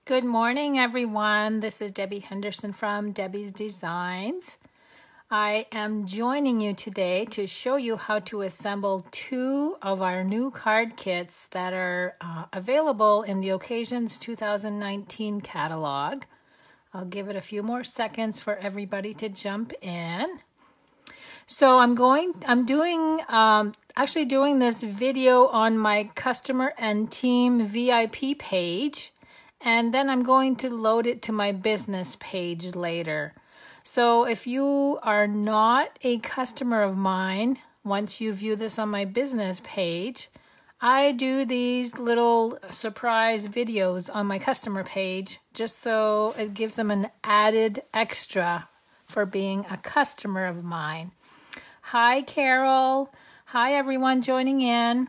Good morning, everyone. This is Debbie Henderson from Debbie's Designs. I am joining you today to show you how to assemble two of our new card kits that are available in the Occasions 2019 catalog. I'll give it a few more seconds for everybody to jump in. So I'm actually doing this video on my customer and team VIP page. And then I'm going to load it to my business page later. So if you are not a customer of mine, once you view this on my business page, I do these little surprise videos on my customer page just so it gives them an added extra for being a customer of mine. Hi, Carol. Hi, everyone joining in.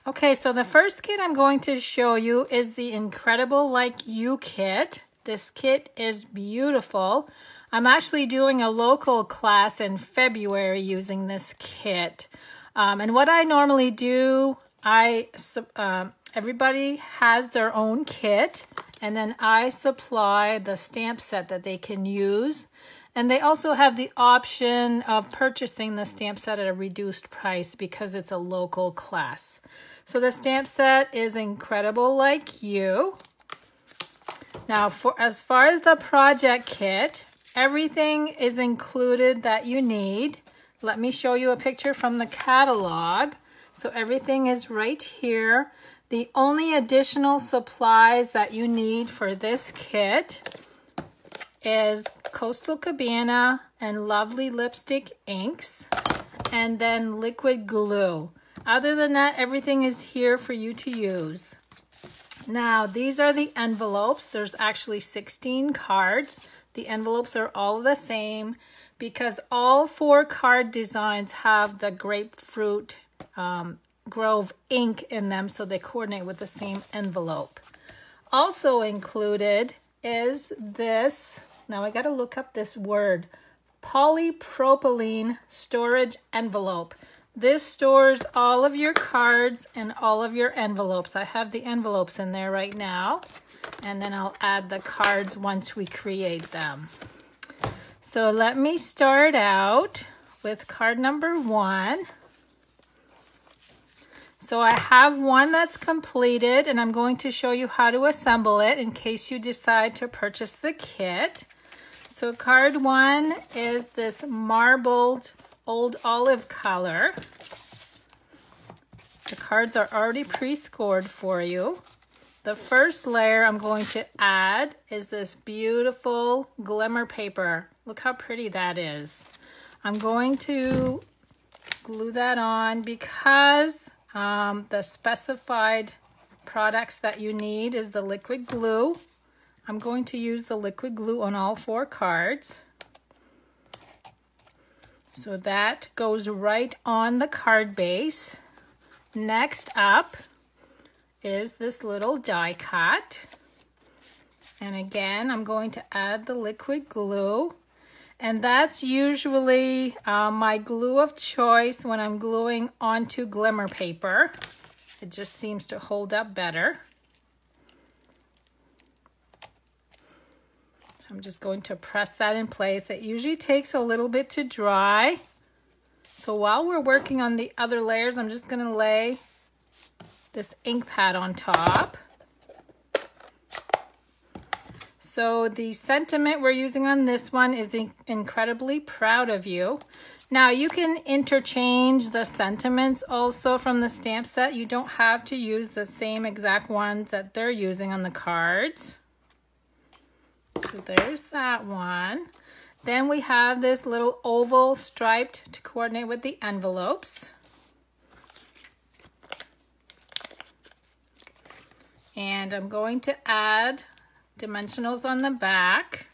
Okay, so the first kit I'm going to show you is the Incredible Like You kit. This kit is beautiful. I'm actually doing a local class in February using this kit. And what I normally do, everybody has their own kit, and then I supply the stamp set that they can use. And they also have the option of purchasing the stamp set at a reduced price because it's a local class. So the stamp set is Incredible Like You. Now, as far as the project kit, everything is included that you need. Let me show you a picture from the catalog. So everything is right here. The only additional supplies that you need for this kit is Coastal Cabana and Lovely Lipstick inks, and then liquid glue. Other than that, everything is here for you to use. Now, these are the envelopes. There's actually 16 cards. The envelopes are all the same because all 4 card designs have the grapefruit Grove ink in them, so they coordinate with the same envelope. Also included is this, now I gotta look up this word, polypropylene storage envelope. This stores all of your cards and all of your envelopes. I have the envelopes in there right now, and then I'll add the cards once we create them. So let me start out with card number 1. So I have one that's completed, and I'm going to show you how to assemble it in case you decide to purchase the kit. So card 1 is this marbled old olive color. The cards are already pre-scored for you. The first layer I'm going to add is this beautiful glimmer paper. Look how pretty that is. I'm going to glue that on because the specified products that you need is the liquid glue. I'm going to use the liquid glue on all 4 cards. So that goes right on the card base. Next up is this little die cut. And again, I'm going to add the liquid glue. And that's usually my glue of choice when I'm gluing onto glimmer paper. It just seems to hold up better. I'm just going to press that in place. It usually takes a little bit to dry. So while we're working on the other layers, I'm just going to lay this ink pad on top. So the sentiment we're using on this one is incredibly proud of you. Now you can interchange the sentiments also from the stamp set. You don't have to use the same exact ones that they're using on the cards. So there's that one. Then we have this little oval striped to coordinate with the envelopes. And I'm going to add dimensionals on the back.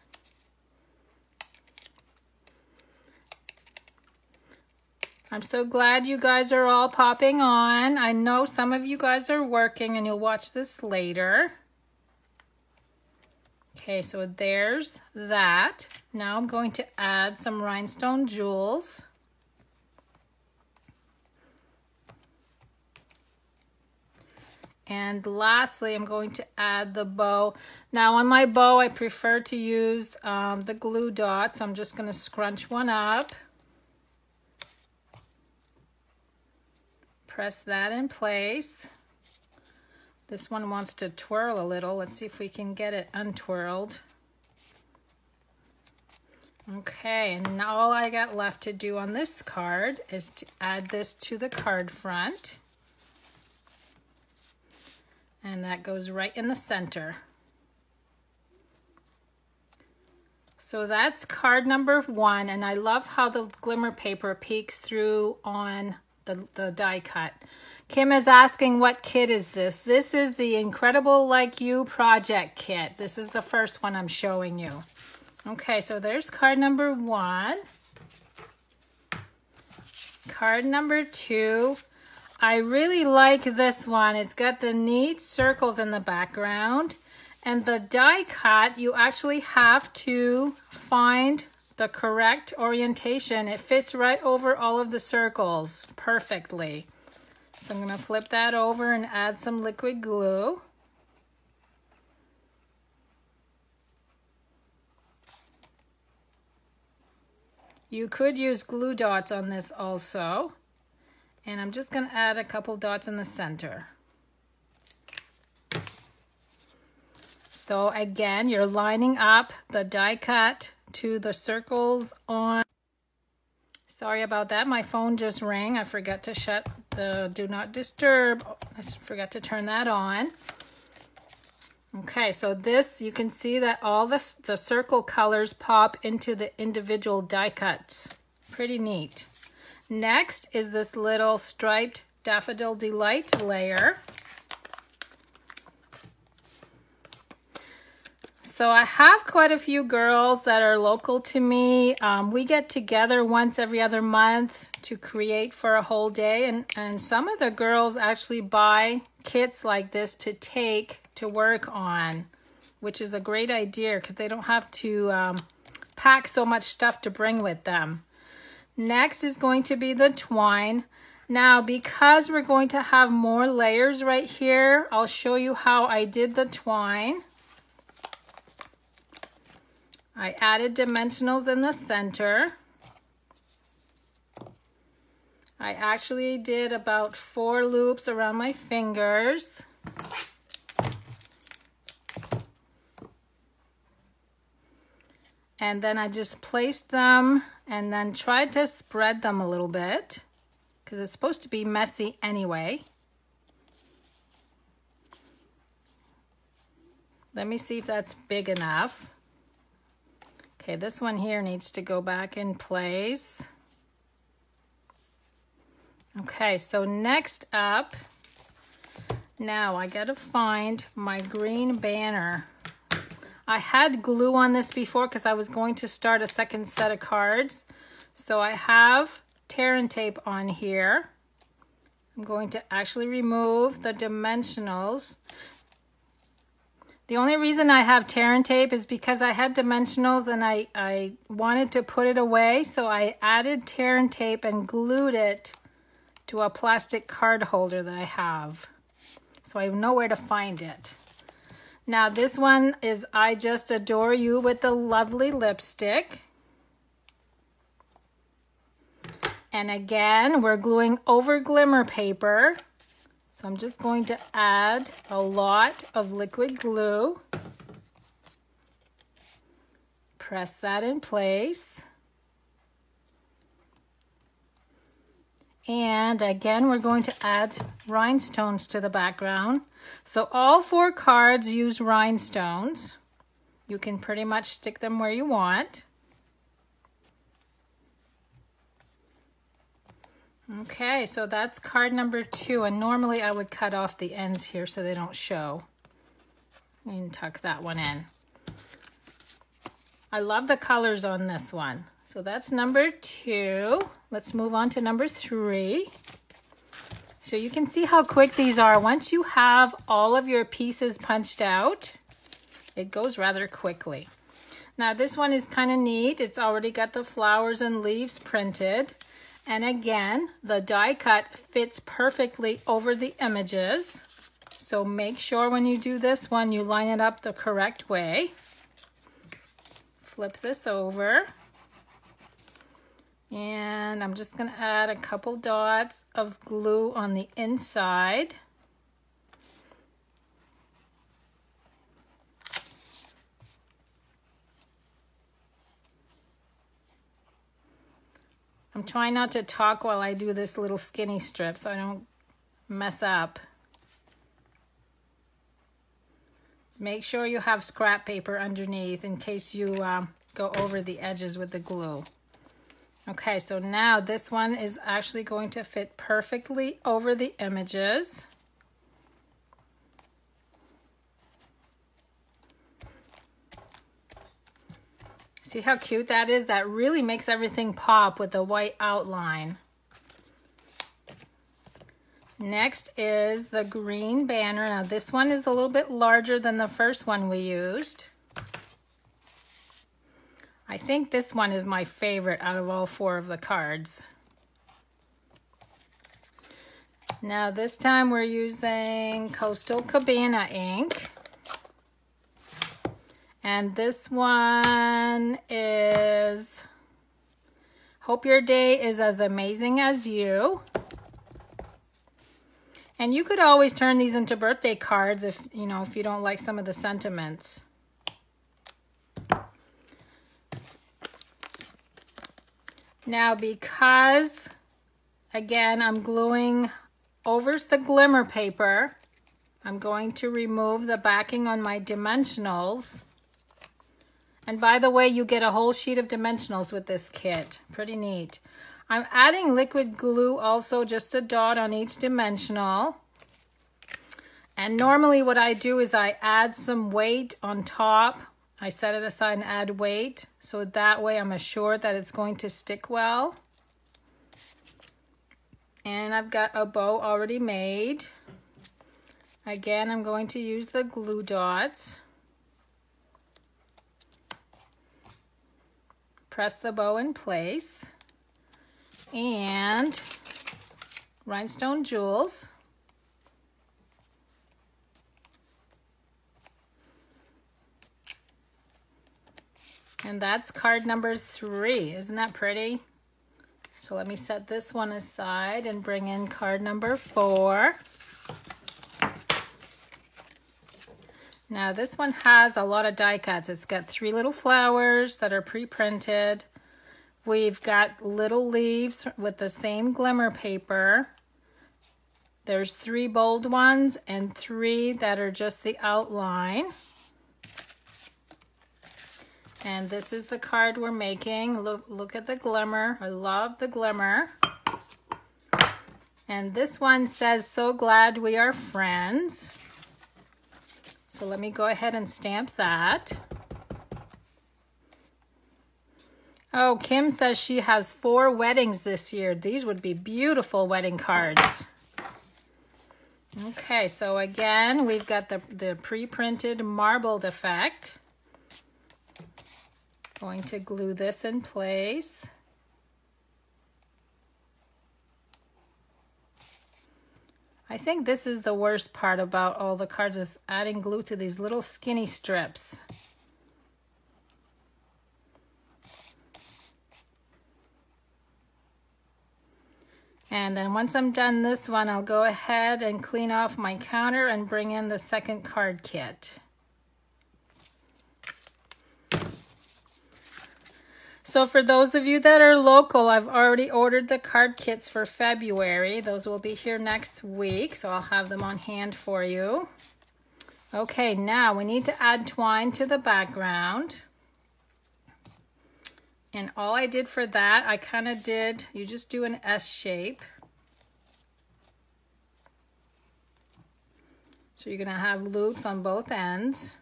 I'm so glad you guys are all popping on. I know some of you guys are working and you'll watch this later. Okay, so there's that. Now I'm going to add some rhinestone jewels. And lastly, I'm going to add the bow. Now on my bow, I prefer to use the glue dots. I'm just going to scrunch one up. Press that in place. This one wants to twirl a little. Let's see if we can get it untwirled. Okay, and now all I got left to do on this card is to add this to the card front. And that goes right in the center. So that's card number 1, and I love how the glimmer paper peeks through on the die cut. Kim is asking, what kit is this? This is the Incredible Like You project kit. This is the first one I'm showing you. Okay, so there's card number 1. Card number 2. I really like this one. It's got the neat circles in the background. And the die cut, you actually have to find the correct orientation. It fits right over all of the circles perfectly. So I'm going to flip that over and add some liquid glue. You could use glue dots on this also. And I'm just going to add a couple dots in the center. So again, you're lining up the die cut to the circles on. Sorry about that, my phone just rang. I forgot to shut the do not disturb. I forgot to turn that on. Okay, so this, you can see that all the circle colors pop into the individual die cuts. Pretty neat. Next is this little striped Daffodil Delight layer. So I have quite a few girls that are local to me. We get together once every other month to create for a whole day. And some of the girls actually buy kits like this to take to work on, which is a great idea because they don't have to pack so much stuff to bring with them. Next is going to be the twine. Now, because we're going to have more layers right here, I'll show you how I did the twine. I added dimensionals in the center. I actually did about 4 loops around my fingers. And then I just placed them and then tried to spread them a little bit because it's supposed to be messy anyway. Let me see if that's big enough. Okay, this one here needs to go back in place. Okay, so next up, now I gotta find my green banner. I had glue on this before because I was going to start a second set of cards. So I have tear and tape on here. I'm going to actually remove the dimensionals. The only reason I have tear and tape is because I had dimensionals and I wanted to put it away. So I added tear and tape and glued it to a plastic card holder that I have. So I know where to find it. Now this one is I Just Adore You with the lovely lipstick. And again, we're gluing over glimmer paper. So I'm just going to add a lot of liquid glue. Press that in place. And again, we're going to add rhinestones to the background. So all 4 cards use rhinestones. You can pretty much stick them where you want. Okay, so that's card number 2. And normally I would cut off the ends here so they don't show. You can tuck that one in. I love the colors on this one. So that's number 2. Let's move on to number 3. So you can see how quick these are. Once you have all of your pieces punched out, it goes rather quickly. Now this one is kind of neat. It's already got the flowers and leaves printed. And again, the die cut fits perfectly over the images. So make sure when you do this one, you line it up the correct way. Flip this over. And I'm just going to add a couple dots of glue on the inside. I'm trying not to talk while I do this little skinny strip so I don't mess up. Make sure you have scrap paper underneath in case you go over the edges with the glue. Okay, so now this one is actually going to fit perfectly over the images. See how cute that is? That really makes everything pop with the white outline. Next is the green banner. Now this one is a little bit larger than the first one we used. I think this one is my favorite out of all 4 of the cards. Now this time we're using Coastal Cabana ink. And this one is Hope Your Day is as Amazing as You. And you could always turn these into birthday cards if you don't like some of the sentiments. Now because, again, I'm gluing over the glimmer paper, I'm going to remove the backing on my dimensionals. And by the way, you get a whole sheet of dimensionals with this kit. Pretty neat. I'm adding liquid glue also, just a dot on each dimensional. And normally what I do is I add some weight on top. I set it aside and add weight, so that way I'm assured that it's going to stick well. And I've got a bow already made. Again, I'm going to use the glue dots. Press the bow in place. And rhinestone jewels. And that's card number 3. Isn't that pretty? So let me set this one aside and bring in card number 4. Now this one has a lot of die cuts. It's got 3 little flowers that are pre-printed. We've got little leaves with the same glimmer paper. There's 3 bold ones and 3 that are just the outline. And this is the card we're making. Look at the glimmer. I love the glimmer. And this one says, "So glad we are friends." So let me go ahead and stamp that. Oh, Kim says she has 4 weddings this year. These would be beautiful wedding cards. Okay, so again, we've got the pre-printed marbled effect. Going to glue this in place. I think this is the worst part about all the cards, is adding glue to these little skinny strips. And then once I'm done this one, I'll go ahead and clean off my counter and bring in the second card kit. So for those of you that are local, I've already ordered the card kits for February. Those will be here next week, so I'll have them on hand for you. Okay, now we need to add twine to the background. And all I did for that, I kind of did, you just do an S shape. So you're going to have loops on both ends.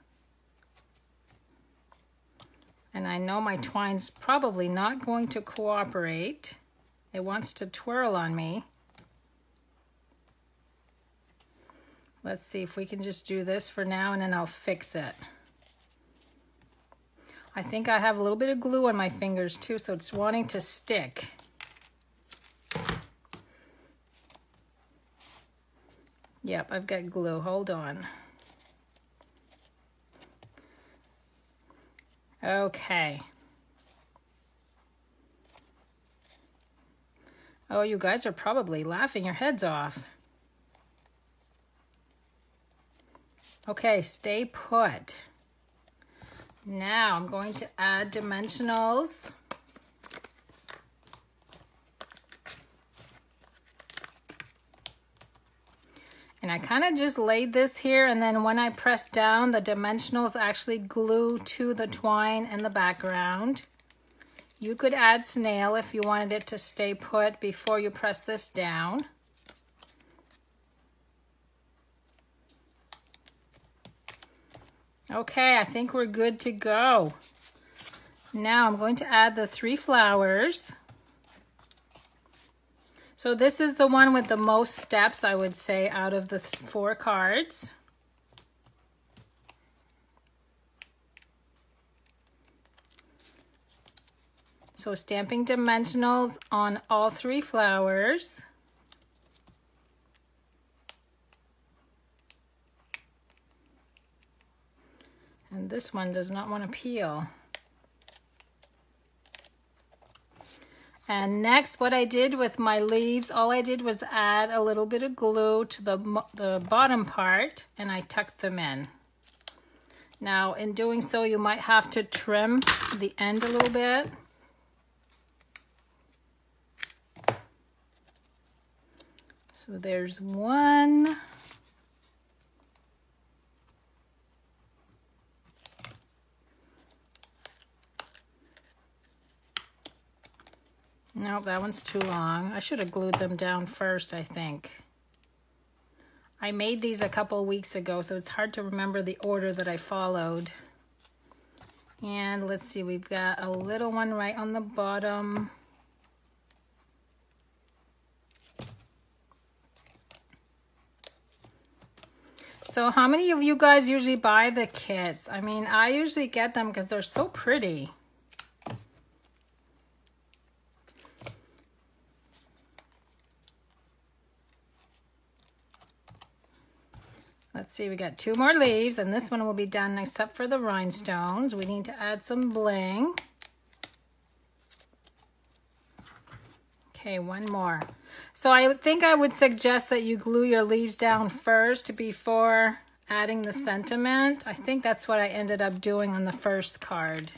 And I know my twine's probably not going to cooperate. It wants to twirl on me. Let's see if we can just do this for now and then I'll fix it. I think I have a little bit of glue on my fingers too, so it's wanting to stick. Yep, I've got glue. Hold on. Okay. Oh, you guys are probably laughing your heads off. Okay, stay put. Now I'm going to add dimensionals. And I kind of just laid this here, and then when I press down, the dimensionals actually glue to the twine and the background. You could add snail if you wanted it to stay put before you press this down. Okay, I think we're good to go. Now I'm going to add the 3 flowers. So this is the one with the most steps, I would say, out of the 4 cards. So stamping dimensionals on all 3 flowers. And this one does not want to peel. And next, what I did with my leaves, all I did was add a little bit of glue to the bottom part, and I tucked them in. Now, in doing so, you might have to trim the end a little bit. So there's one. Nope, that one's too long. I should have glued them down first, I think. I made these a couple weeks ago, so it's hard to remember the order that I followed. And let's see, we've got a little one right on the bottom. So how many of you guys usually buy the kits? I mean, I usually get them because they're so pretty. Let's see, we got 2 more leaves, and this one will be done except for the rhinestones. We need to add some bling. Okay, one more. So I think I would suggest that you glue your leaves down first before adding the sentiment. I think that's what I ended up doing on the first card.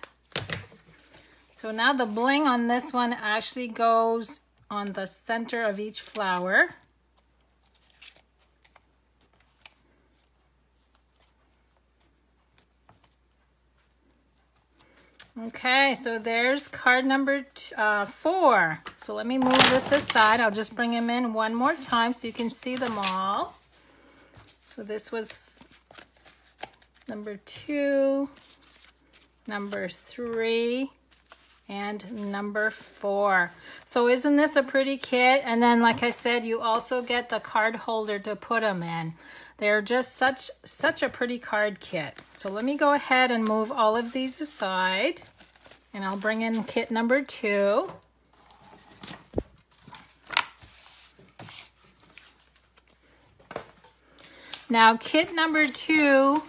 So now the bling on this one actually goes on the center of each flower. Okay, so there's card number 4. So let me move this aside. I'll just bring them in one more time so you can see them all. So this was number 2, number 3, and number 4. So isn't this a pretty kit? And then, like I said, you also get the card holder to put them in. They're just such a pretty card kit. So let me go ahead and move all of these aside, and I'll bring in kit number 2. Now kit number 2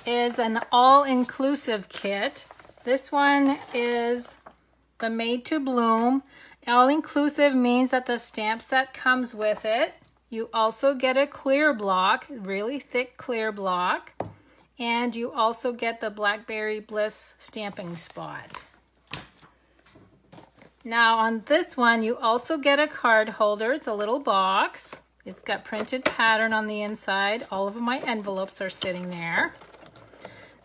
is an all-inclusive kit. This one is the Made to Bloom. All-inclusive means that the stamp set comes with it. You also get a clear block, really thick clear block, and you also get the Blackberry Bliss stamping spot. Now on this one, you also get a card holder. It's a little box. It's got printed pattern on the inside. All of my envelopes are sitting there.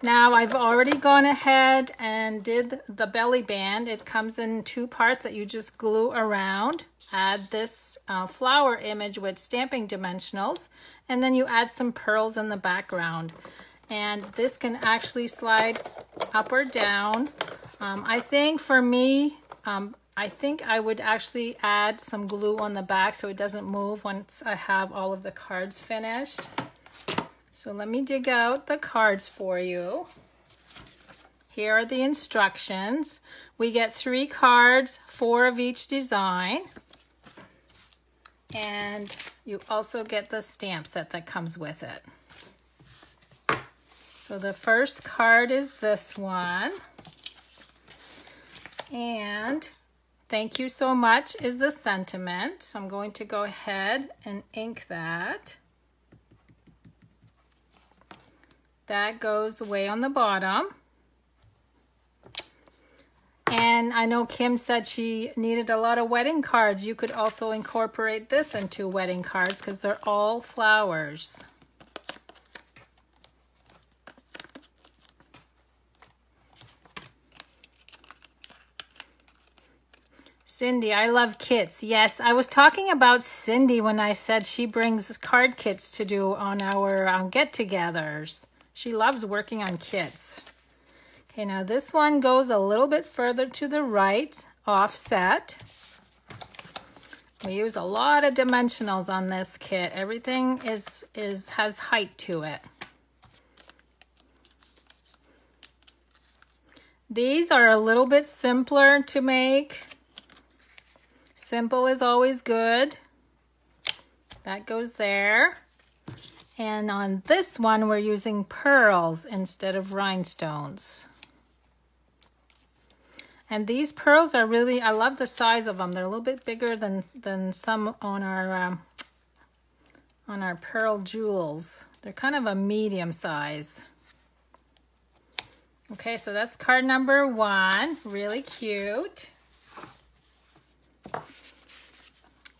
Now I've already gone ahead and did the belly band. It comes in 2 parts that you just glue around. Add this flower image with stamping dimensionals, and then you add some pearls in the background. And this can actually slide up or down. I think for me, I think I would actually add some glue on the back so it doesn't move once I have all of the cards finished. So let me dig out the cards for you. Here are the instructions. We get 3 cards, 4 of each design. And you also get the stamp set that comes with it. So the first card is this one. And thank you so much is the sentiment. So I'm going to go ahead and ink that. That goes way on the bottom. And I know Kim said she needed a lot of wedding cards. You could also incorporate this into wedding cards because they're all flowers. Cindy, I love kits. Yes, I was talking about Cindy when I said she brings card kits to do on our get-togethers. She loves working on kits. Okay, now this one goes a little bit further to the right, offset. We use a lot of dimensionals on this kit. Everything has height to it. These are a little bit simpler to make. Simple is always good. That goes there. And on this one, we're using pearls instead of rhinestones. And these pearls are really, I love the size of them. They're a little bit bigger than some on our pearl jewels. They're kind of a medium size. Okay, so that's card number 1. Really cute.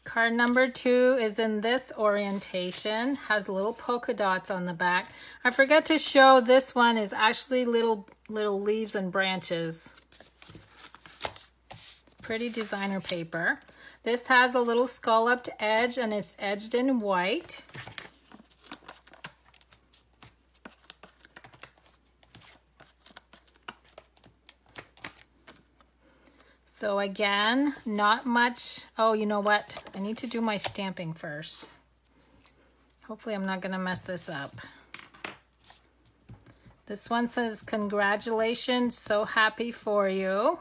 Card number 2 is in this orientation. Has little polka dots on the back. I forgot to show this one is actually little leaves and branches. Pretty designer paper. This has a little scalloped edge and it's edged in white. So again, not much. Oh, you know what? I need to do my stamping first. Hopefully I'm not gonna mess this up. This one says, congratulations, so happy for you.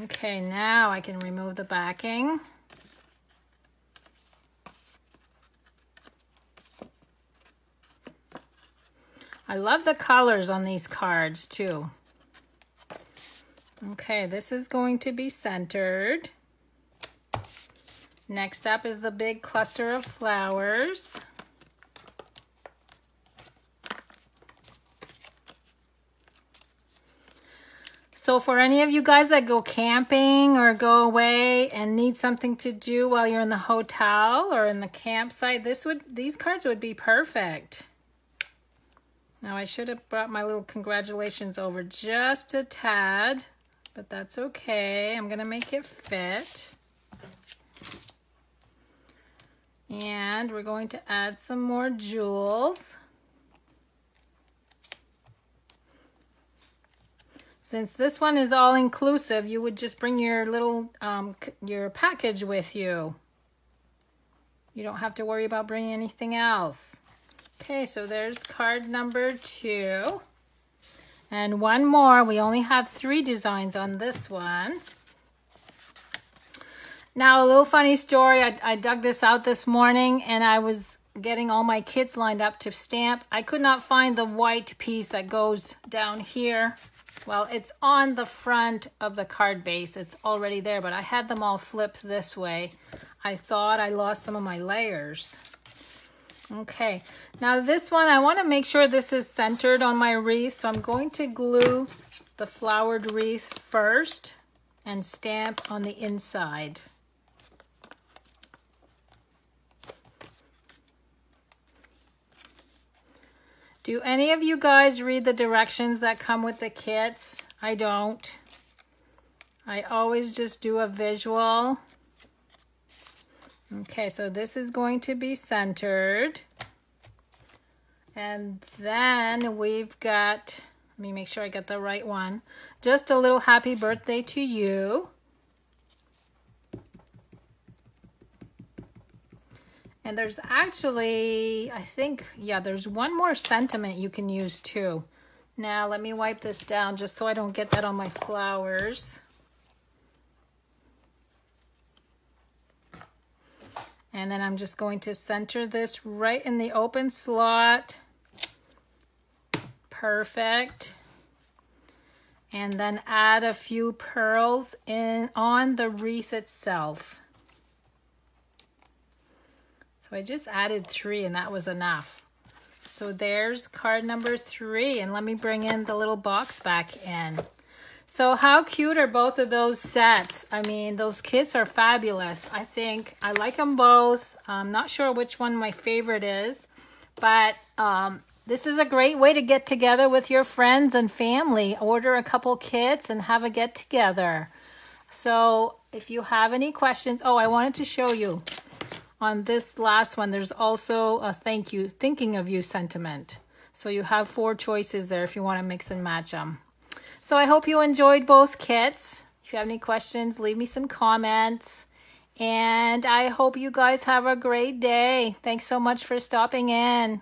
Okay, now I can remove the backing. I love the colors on these cards too. Okay, this is going to be centered. Next up is the big cluster of flowers. So for any of you guys that go camping or go away and need something to do while you're in the hotel or in the campsite, these cards would be perfect. Now I should have brought my little congratulations over just a tad, but that's okay. I'm gonna make it fit. And we're going to add some more jewels. Since this one is all inclusive, you would just bring your little your package with you. You don't have to worry about bringing anything else. Okay, so there's card number 2. And one more. We only have 3 designs on this one. Now, a little funny story. I dug this out this morning and I was getting all my kits lined up to stamp. I could not find the white piece that goes down here. Well, it's on the front of the card base. It's already there, but I had them all flipped this way. I thought I lost some of my layers. Okay, now this one, I want to make sure this is centered on my wreath, so I'm going to glue the flowered wreath first and stamp on the inside. Do any of you guys read the directions that come with the kits? I don't. I always just do a visual. Okay, so this is going to be centered. And then we've got, let me make sure I got the right one. Just a little happy birthday to you. And there's actually, I think, yeah, there's one more sentiment you can use too. Now, let me wipe this down just so I don't get that on my flowers. And then I'm just going to center this right in the open slot. Perfect. And then add a few pearls in on the wreath itself. So I just added 3 and that was enough. So there's card number 3, and let me bring in the little box back in. So how cute are both of those sets? I mean, those kits are fabulous. I think I like them both. I'm not sure which one my favorite is, but this is a great way to get together with your friends and family. Order a couple kits and have a get together. So if you have any questions, oh, I wanted to show you on this last one, there's also a thank you, thinking of you sentiment. So you have 4 choices there if you want to mix and match them. So I hope you enjoyed both kits. If you have any questions, leave me some comments. And I hope you guys have a great day. Thanks so much for stopping in.